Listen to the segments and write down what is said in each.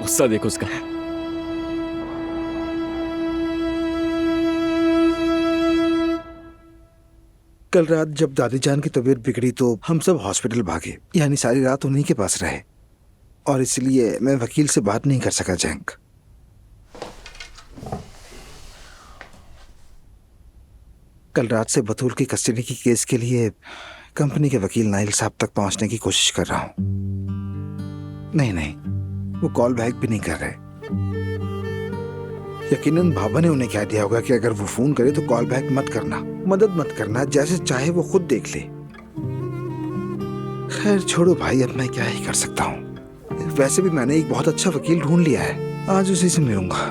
गुस्सा देखो उसका। कल रात जब दादी जान की तबीयत बिगड़ी तो हम सब हॉस्पिटल भागे, यानी सारी रात उन्हीं के पास रहे, और इसलिए मैं वकील से बात नहीं कर सका जैंक। कल रात से बतूल की कस्टडी की केस के लिए कंपनी के वकील नाइल साहब तक पहुंचने की कोशिश कर रहा हूं। नहीं, वो कॉल बैक भी नहीं कर रहे। यकीनन बाबा ने उन्हें कह दिया होगा कि अगर वो फोन करे तो कॉल बैक मत करना, मदद मत करना, जैसे चाहे वो खुद देख ले। खैर छोड़ो भाई, अब मैं क्या ही कर सकता हूँ। वैसे भी मैंने एक बहुत अच्छा वकील ढूंढ लिया है, आज उसी से मिलूंगा।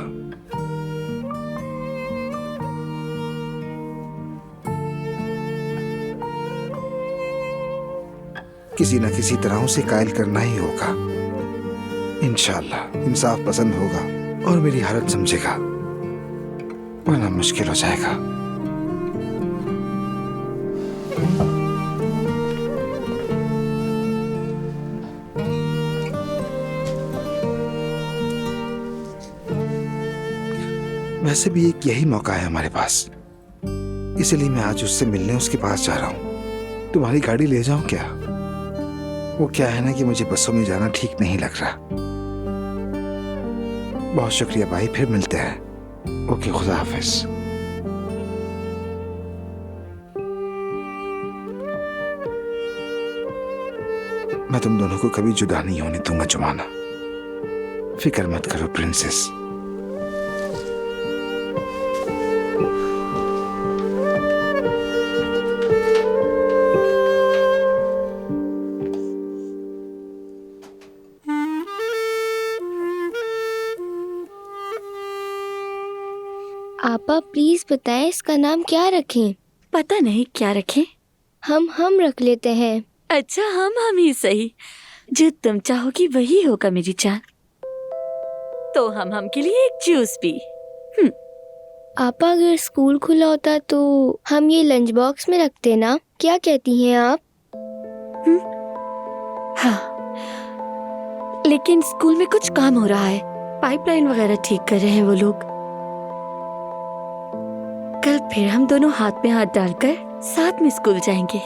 किसी न किसी तरह उसे कायल करना ही होगा। इंशाअल्लाह इंसाफ पसंद होगा और मेरी हालत समझेगा, वरना मुश्किल हो जाएगा। वैसे भी एक यही मौका है हमारे पास, इसलिए मैं आज उससे मिलने उसके पास जा रहा हूँ। तुम्हारी गाड़ी ले जाऊं क्या? वो क्या है ना कि मुझे बसों में जाना ठीक नहीं लग रहा। बहुत शुक्रिया भाई, फिर मिलते हैं। ओके, खुदा हाफिज। मैं तुम दोनों को कभी जुदा नहीं होने दूंगा जुमाना, फिक्र मत करो प्रिंसेस। आपा प्लीज बताएं इसका नाम क्या रखें? पता नहीं क्या रखें। हम रख लेते हैं। अच्छा, हम ही सही, जो तुम चाहोगी वही होगा मेरी जान। तो हम के लिए एक जूस भी। आपा अगर स्कूल खुला होता तो हम ये लंच बॉक्स में रखते ना, क्या कहती हैं आप? हाँ, लेकिन स्कूल में कुछ काम हो रहा है, पाइपलाइन वगैरह ठीक कर रहे हैं वो लोग। कल फिर हम दोनों हाथ में हाथ डालकर साथ में स्कूल जाएंगे।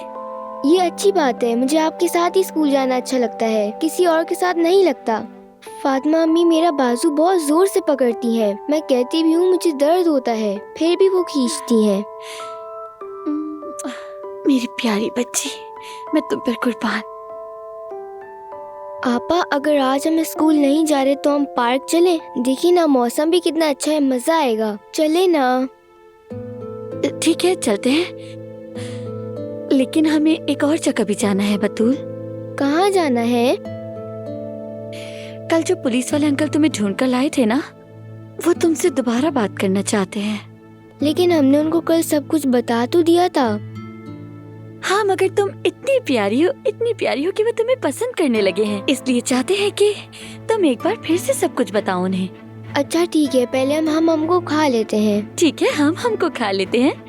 ये अच्छी बात है, मुझे आपके साथ ही स्कूल जाना अच्छा लगता है, किसी और के साथ नहीं लगता। फातिमा अम्मी मेरा बाजू बहुत जोर से पकड़ती हैं, मैं कहती भी हूँ मुझे दर्द होता है, फिर भी वो खींचती हैं। मेरी प्यारी बच्ची, मैं तुम पर कुर्बान। आपा अगर आज हम स्कूल नहीं जा रहे तो हम पार्क चलें? देखिए ना, मौसम भी कितना अच्छा है, मजा आएगा, चले ना। ठीक है, चलते हैं, लेकिन हमें एक और जगह भी जाना है बतूल। कहाँ जाना है? कल जो पुलिस वाले अंकल तुम्हें ढूंढ कर लाए थे ना, वो तुमसे दोबारा बात करना चाहते हैं। लेकिन हमने उनको कल सब कुछ बता तो दिया था। हाँ, मगर तुम इतनी प्यारी हो कि वो तुम्हें पसंद करने लगे हैं, इसलिए चाहते हैं कि तुम एक बार फिर से सब कुछ बताओ उन्हें। अच्छा ठीक है, पहले हम हमको खा लेते हैं। ठीक है, हम हमको खा लेते हैं।